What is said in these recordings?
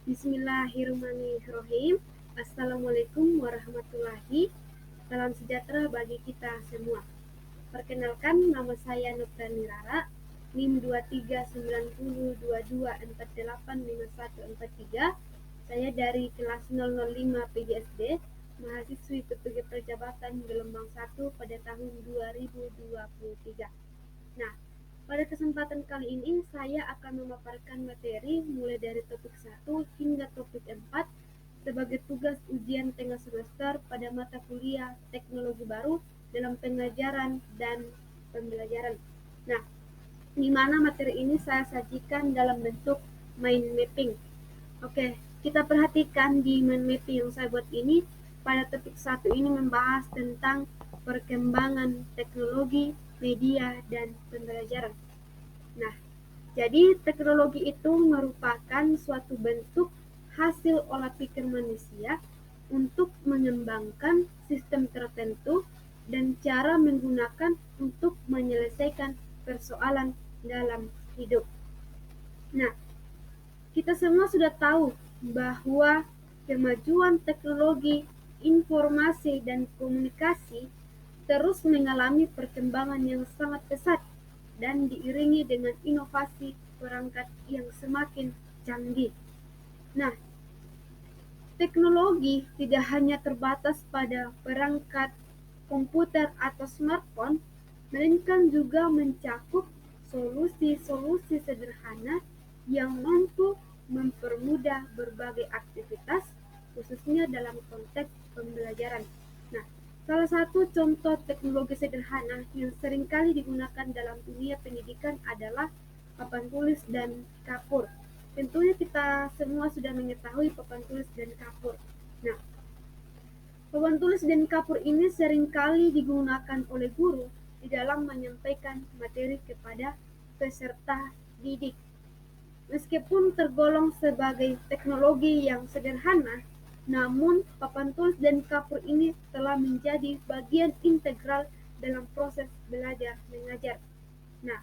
Bismillahirrahmanirrahim. Assalamualaikum warahmatullahi. Salam sejahtera bagi kita semua. Perkenalkan, nama saya Nurani Rara, NIM 239022485143. Saya dari kelas 005 PGSD, mahasiswi PPG Perjabatan Gelombang 1 pada tahun 2023. Nah, pada kesempatan kali ini saya akan memaparkan materi mulai dari topik 1 hingga topik 4 sebagai tugas ujian tengah semester pada mata kuliah teknologi baru dalam pengajaran dan pembelajaran. Nah, di mana materi ini saya sajikan dalam bentuk mind mapping. Oke, kita perhatikan di mind mapping yang saya buat ini. Pada topik 1 ini membahas tentang perkembangan teknologi, media, dan pembelajaran. Nah, jadi teknologi itu merupakan suatu bentuk hasil olah pikir manusia untuk mengembangkan sistem tertentu dan cara menggunakan untuk menyelesaikan persoalan dalam hidup. Nah, kita semua sudah tahu bahwa kemajuan teknologi, informasi, dan komunikasi terus mengalami perkembangan yang sangat pesat dan diiringi dengan inovasi perangkat yang semakin canggih. Nah, teknologi tidak hanya terbatas pada perangkat komputer atau smartphone, melainkan juga mencakup solusi-solusi sederhana yang mampu mempermudah berbagai aktivitas, khususnya dalam konteks pembelajaran. Nah, salah satu contoh teknologi sederhana yang seringkali digunakan dalam dunia pendidikan adalah papan tulis dan kapur. Tentunya kita semua sudah mengetahui papan tulis dan kapur. Nah, papan tulis dan kapur ini seringkali digunakan oleh guru di dalam menyampaikan materi kepada peserta didik. Meskipun tergolong sebagai teknologi yang sederhana, namun papan tulis dan kapur ini telah menjadi bagian integral dalam proses belajar mengajar. Nah,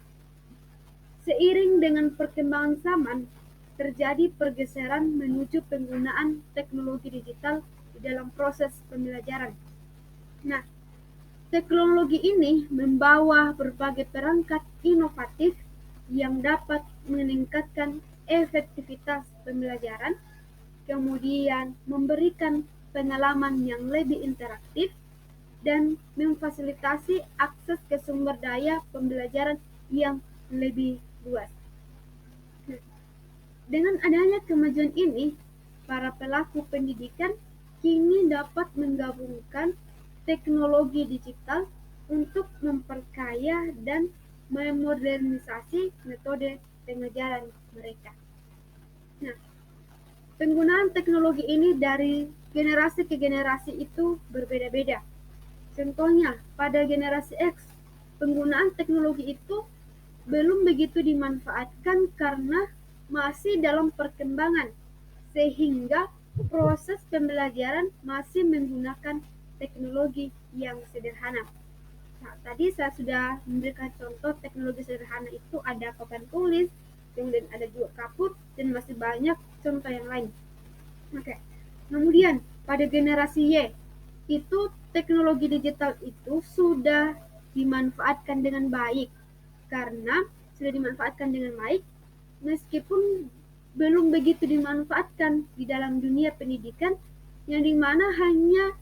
seiring dengan perkembangan zaman, terjadi pergeseran menuju penggunaan teknologi digital di dalam proses pembelajaran. Nah, teknologi ini membawa berbagai perangkat inovatif yang dapat meningkatkan efektivitas pembelajaran, kemudian memberikan pengalaman yang lebih interaktif, dan memfasilitasi akses ke sumber daya pembelajaran yang lebih luas. Dengan adanya kemajuan ini, para pelaku pendidikan kini dapat menggabungkan teknologi digital untuk memperkaya dan memodernisasi metode pengajaran mereka. Nah, penggunaan teknologi ini dari generasi ke generasi itu berbeda-beda. Contohnya, pada generasi X, penggunaan teknologi itu belum begitu dimanfaatkan karena masih dalam perkembangan, sehingga proses pembelajaran masih menggunakan teknologi yang sederhana. Nah, tadi saya sudah memberikan contoh teknologi sederhana itu ada papan tulis, kemudian ada juga kapur, dan masih banyak contoh yang lain. Oke. Kemudian pada generasi Y, itu teknologi digital itu sudah dimanfaatkan dengan baik. Karena sudah dimanfaatkan dengan baik, meskipun belum begitu dimanfaatkan di dalam dunia pendidikan, yang dimana hanya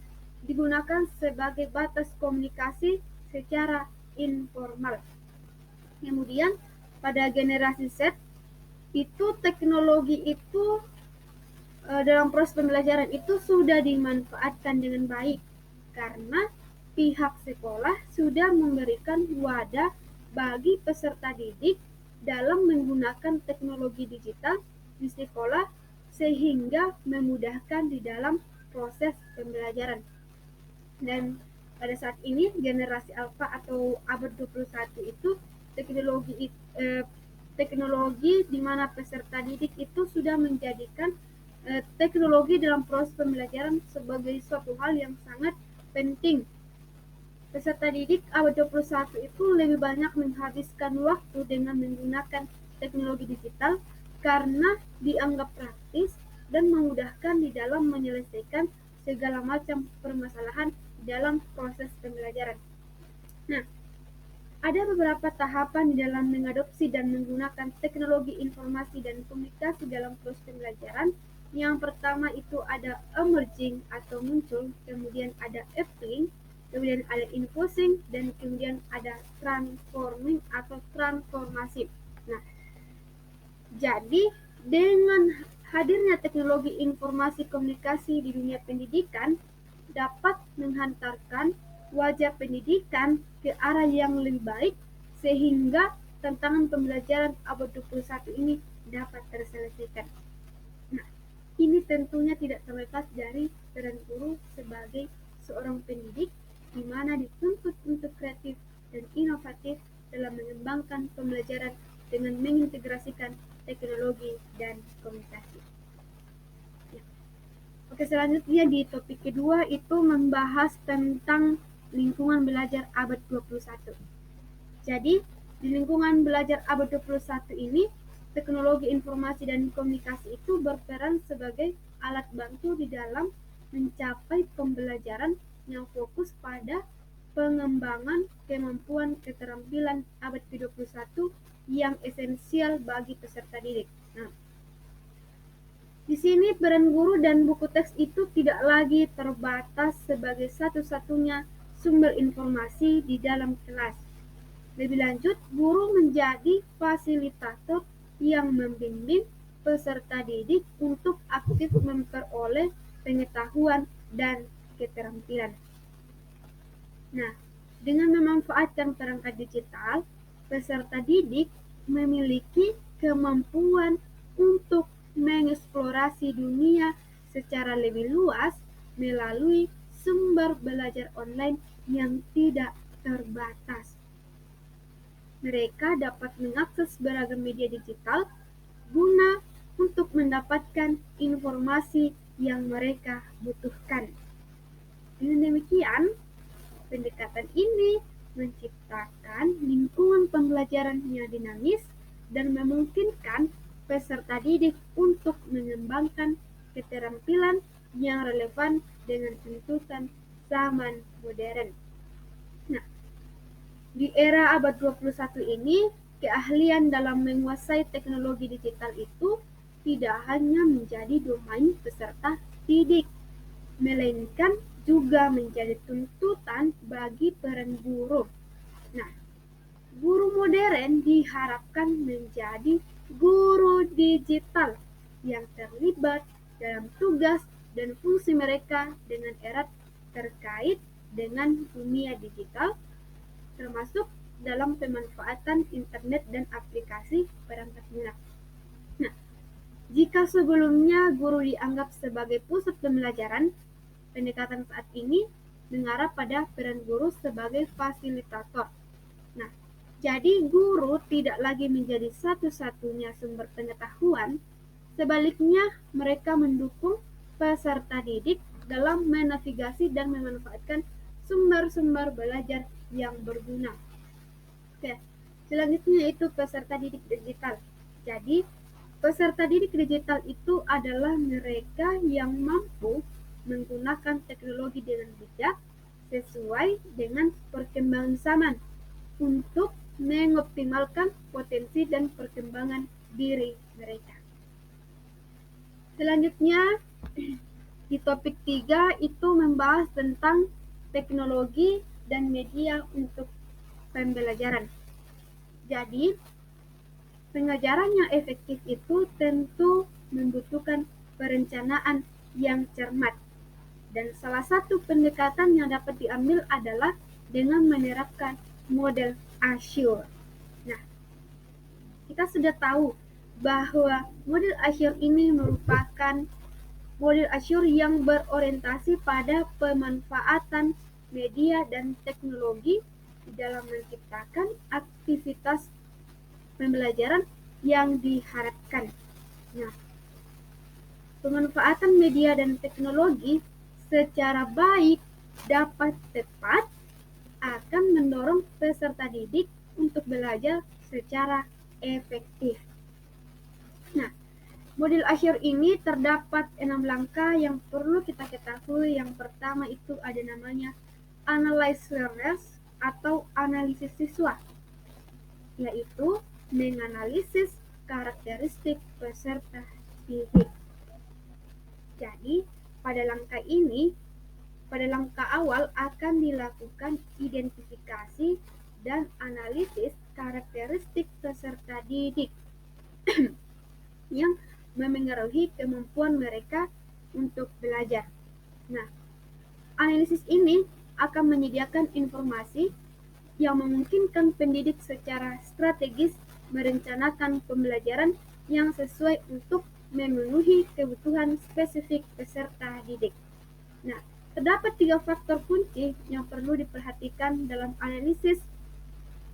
digunakan sebagai batas komunikasi secara informal. Kemudian pada generasi Z, itu teknologi itu dalam proses pembelajaran itu sudah dimanfaatkan dengan baik karena pihak sekolah sudah memberikan wadah bagi peserta didik dalam menggunakan teknologi digital di sekolah sehingga memudahkan di dalam proses pembelajaran. Dan pada saat ini generasi alfa atau abad 21 itu teknologi di mana peserta didik itu sudah menjadikan teknologi dalam proses pembelajaran sebagai suatu hal yang sangat penting. Peserta didik abad 21 itu lebih banyak menghabiskan waktu dengan menggunakan teknologi digital karena dianggap praktis dan memudahkan di dalam menyelesaikan segala macam permasalahan dalam proses pembelajaran. Nah, ada beberapa tahapan di dalam mengadopsi dan menggunakan teknologi informasi dan komunikasi dalam proses pembelajaran. Yang pertama itu ada emerging atau muncul, kemudian ada applying, kemudian ada infusing, dan kemudian ada transforming atau transformasi. Nah, jadi dengan hadirnya teknologi informasi komunikasi di dunia pendidikan dapat menghantarkan wajah pendidikan ke arah yang lebih baik sehingga tantangan pembelajaran abad 21 ini dapat terselesaikan. Nah, ini tentunya tidak terlepas dari peran guru sebagai seorang pendidik di mana dituntut untuk kreatif dan inovatif dalam mengembangkan pembelajaran dengan mengintegrasikan teknologi dan komunikasi. Ya. Oke, selanjutnya di topik kedua itu membahas tentang lingkungan belajar abad 21. Jadi, di lingkungan belajar abad 21 ini, teknologi informasi dan komunikasi itu berperan sebagai alat bantu di dalam mencapai pembelajaran yang fokus pada pengembangan kemampuan keterampilan abad ke-21 yang esensial bagi peserta didik. Nah, di sini peran guru dan buku teks itu tidak lagi terbatas sebagai satu-satunya sumber informasi di dalam kelas. Lebih lanjut, guru menjadi fasilitator yang membimbing peserta didik untuk aktif memperoleh pengetahuan dan keterampilan. Nah, dengan memanfaatkan perangkat digital, peserta didik memiliki kemampuan untuk mengeksplorasi dunia secara lebih luas melalui sumber belajar online yang tidak terbatas. Mereka dapat mengakses beragam media digital guna untuk mendapatkan informasi yang mereka butuhkan. Dengan demikian, pendekatan ini menciptakan lingkungan pembelajaran yang dinamis dan memungkinkan peserta didik untuk mengembangkan keterampilan yang relevan dengan tuntutan zaman modern. Nah, di era abad 21 ini, keahlian dalam menguasai teknologi digital itu tidak hanya menjadi domain peserta didik, melainkan juga menjadi tuntutan bagi peran guru. Nah, guru modern diharapkan menjadi guru digital yang terlibat dalam tugas dan fungsi mereka dengan erat terkait dengan dunia digital, termasuk dalam pemanfaatan internet dan aplikasi perangkat lunak. Nah, jika sebelumnya guru dianggap sebagai pusat pembelajaran, pendekatan saat ini mengarah pada peran guru sebagai fasilitator. Nah, jadi guru tidak lagi menjadi satu-satunya sumber pengetahuan, sebaliknya mereka mendukung peserta didik dalam menavigasi dan memanfaatkan sumber-sumber belajar yang berguna. Oke, selanjutnya itu peserta didik digital. Jadi, peserta didik digital itu adalah mereka yang mampu menggunakan teknologi dengan bijak sesuai dengan perkembangan zaman untuk mengoptimalkan potensi dan perkembangan diri mereka. Selanjutnya, di topik 3 itu membahas tentang teknologi dan media untuk pembelajaran. Jadi, pengajaran yang efektif itu tentu membutuhkan perencanaan yang cermat. Dan salah satu pendekatan yang dapat diambil adalah dengan menerapkan model Azure. Nah, kita sudah tahu bahwa model Azure ini merupakan model Azure yang berorientasi pada pemanfaatan media dan teknologi di dalam menciptakan aktivitas pembelajaran yang diharapkan. Nah, pemanfaatan media dan teknologi secara baik dapat tepat akan mendorong peserta didik untuk belajar secara efektif. Nah, Model Azure ini terdapat 6 langkah yang perlu kita ketahui. Yang pertama itu ada namanya Analyze Learners atau analisis siswa, yaitu menganalisis karakteristik peserta didik. Jadi, pada langkah awal akan dilakukan identifikasi dan analisis karakteristik peserta didik yang memengaruhi kemampuan mereka untuk belajar. Nah, analisis ini akan menyediakan informasi yang memungkinkan pendidik secara strategis merencanakan pembelajaran yang sesuai untuk memenuhi kebutuhan spesifik peserta didik. Nah, terdapat 3 faktor kunci yang perlu diperhatikan dalam analisis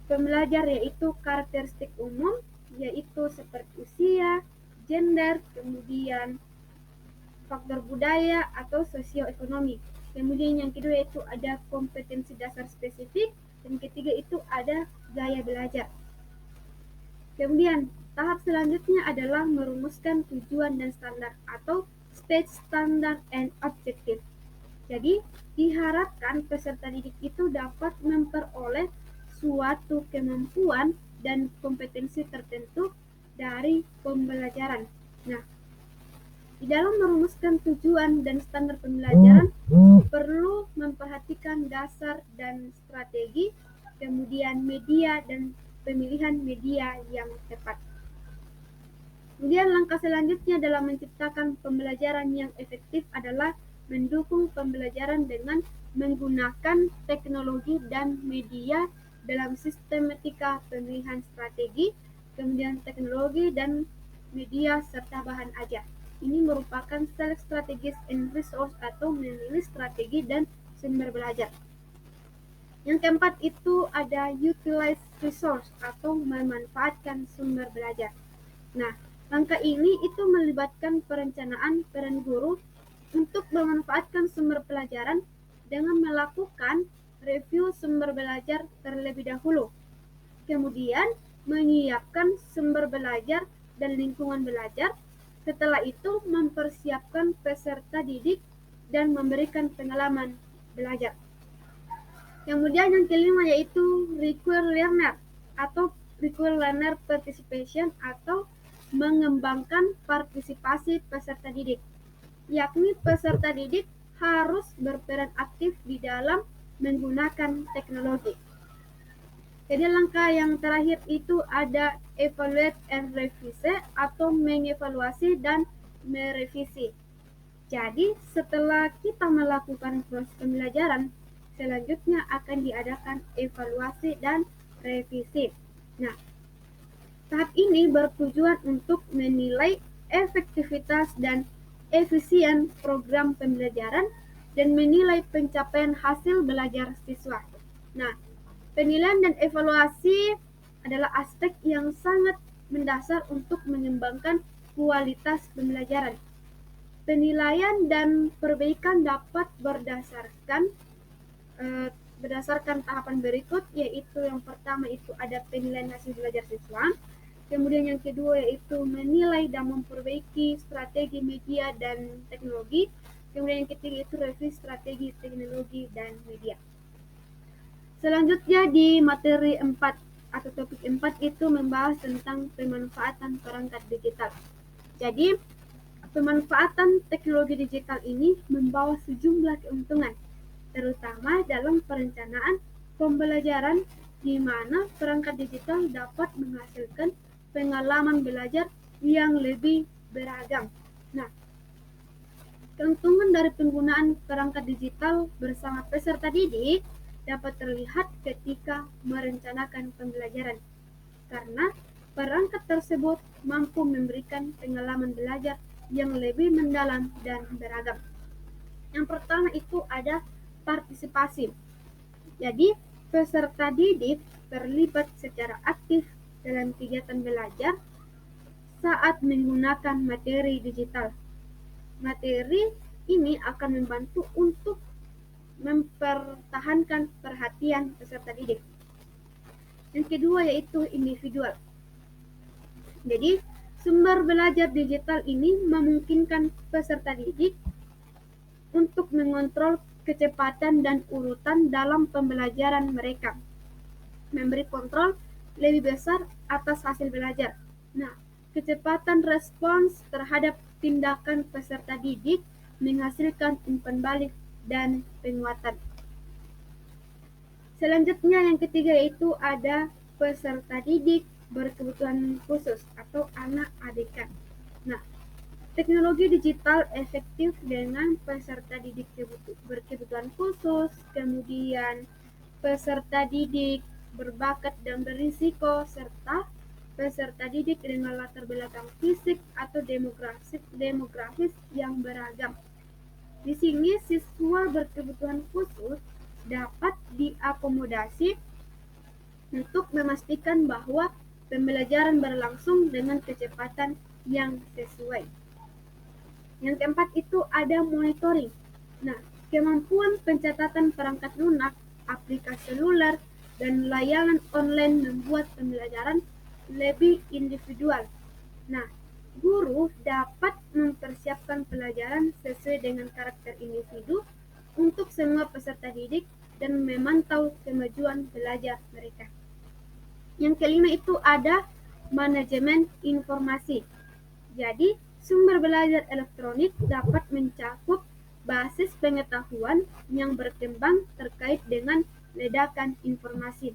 pembelajar, yaitu karakteristik umum, yaitu seperti usia, gender, kemudian faktor budaya atau sosioekonomi. Kemudian yang kedua itu ada kompetensi dasar spesifik, dan ketiga itu ada gaya belajar. Kemudian tahap selanjutnya adalah merumuskan tujuan dan standar atau stage, standard, and objective. Jadi diharapkan peserta didik itu dapat memperoleh suatu kemampuan dan kompetensi tertentu dari pembelajaran. Nah, di dalam merumuskan tujuan dan standar pembelajaran, perlu memperhatikan dasar dan strategi, kemudian media dan pemilihan media yang tepat. Kemudian langkah selanjutnya dalam menciptakan pembelajaran yang efektif adalah mendukung pembelajaran dengan menggunakan teknologi dan media dalam sistematika pemilihan strategi, kemudian teknologi dan media serta bahan ajar. Ini merupakan select strategies and resource atau memilih strategi dan sumber belajar. Yang keempat itu ada utilize resource atau memanfaatkan sumber belajar. Nah, langkah ini itu melibatkan perencanaan peran guru untuk memanfaatkan sumber pelajaran dengan melakukan review sumber belajar terlebih dahulu. Kemudian, menyiapkan sumber belajar dan lingkungan belajar. Setelah itu, mempersiapkan peserta didik dan memberikan pengalaman belajar. Kemudian yang kelima yaitu require learner atau require learner participation atau mengembangkan partisipasi peserta didik, yakni peserta didik harus berperan aktif di dalam menggunakan teknologi. Jadi langkah yang terakhir itu ada evaluate and revise atau mengevaluasi dan merevisi. Jadi setelah kita melakukan proses pembelajaran, selanjutnya akan diadakan evaluasi dan revisi. Nah, tahap ini bertujuan untuk menilai efektivitas dan efisien program pembelajaran dan menilai pencapaian hasil belajar siswa. Nah, penilaian dan evaluasi adalah aspek yang sangat mendasar untuk mengembangkan kualitas pembelajaran. Penilaian dan perbaikan dapat berdasarkan tahapan berikut, yaitu yang pertama itu ada penilaian hasil belajar siswa, kemudian yang kedua yaitu menilai dan memperbaiki strategi media dan teknologi, kemudian yang ketiga itu revisi strategi teknologi dan media. Selanjutnya di materi 4 atau topik 4 itu membahas tentang pemanfaatan perangkat digital. Jadi, pemanfaatan teknologi digital ini membawa sejumlah keuntungan, terutama dalam perencanaan pembelajaran di mana perangkat digital dapat menghasilkan pengalaman belajar yang lebih beragam. Nah, keuntungan dari penggunaan perangkat digital bersama peserta didik dapat terlihat ketika merencanakan pembelajaran, karena perangkat tersebut mampu memberikan pengalaman belajar yang lebih mendalam dan beragam. Yang pertama itu ada partisipasi. Jadi, peserta didik terlibat secara aktif dalam kegiatan belajar saat menggunakan materi digital. Materi ini akan membantu untuk mempertahankan perhatian peserta didik. Yang kedua yaitu individual. Jadi, Sumber belajar digital ini memungkinkan peserta didik untuk mengontrol kecepatan dan urutan dalam pembelajaran mereka, memberi kontrol lebih besar atas hasil belajar. Nah, kecepatan respons terhadap tindakan peserta didik menghasilkan umpan balik dan penguatan. Selanjutnya yang ketiga yaitu ada peserta didik berkebutuhan khusus atau anak ADK. Nah, teknologi digital efektif dengan peserta didik berkebutuhan khusus, kemudian peserta didik berbakat dan berisiko, serta peserta didik dengan latar belakang fisik atau demografis yang beragam. Di sini siswa berkebutuhan khusus dapat diakomodasi untuk memastikan bahwa pembelajaran berlangsung dengan kecepatan yang sesuai. Yang keempat itu ada monitoring. Nah, kemampuan pencatatan perangkat lunak, aplikasi seluler, dan layanan online membuat pembelajaran lebih individual. Nah, guru dapat mempersiapkan pelajaran sesuai dengan karakter individu untuk semua peserta didik dan memantau kemajuan belajar mereka. Yang kelima itu ada manajemen informasi. Jadi, sumber belajar elektronik dapat mencakup basis pengetahuan yang berkembang terkait dengan ledakan informasi.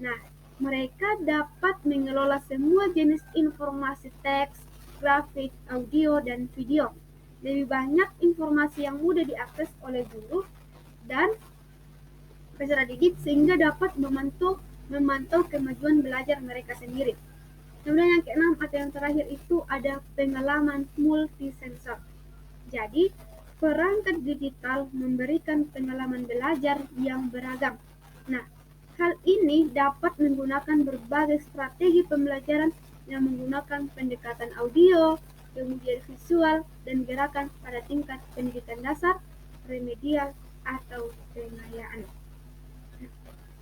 Nah, mereka dapat mengelola semua jenis informasi teks, grafik, audio, dan video. Lebih banyak informasi yang mudah diakses oleh guru dan peserta didik sehingga dapat memantau kemajuan belajar mereka sendiri. Kemudian yang keenam atau yang terakhir itu ada pengalaman multisensor. Jadi, perangkat digital memberikan pengalaman belajar yang beragam. Nah, hal ini dapat menggunakan berbagai strategi pembelajaran yang menggunakan pendekatan audio, kemudian visual, dan gerakan pada tingkat pendidikan dasar, remedial, atau pengayaan.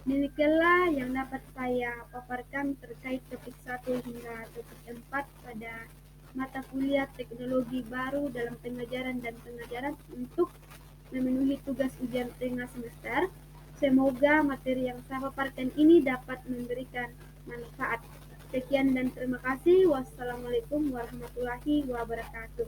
Demikianlah yang dapat saya paparkan terkait topik 1 hingga topik 4 pada mata kuliah teknologi baru dalam pengajaran dan pengajaran untuk memenuhi tugas ujian tengah semester. Semoga materi yang saya paparkan ini dapat memberikan manfaat. Sekian dan terima kasih. Wassalamualaikum warahmatullahi wabarakatuh.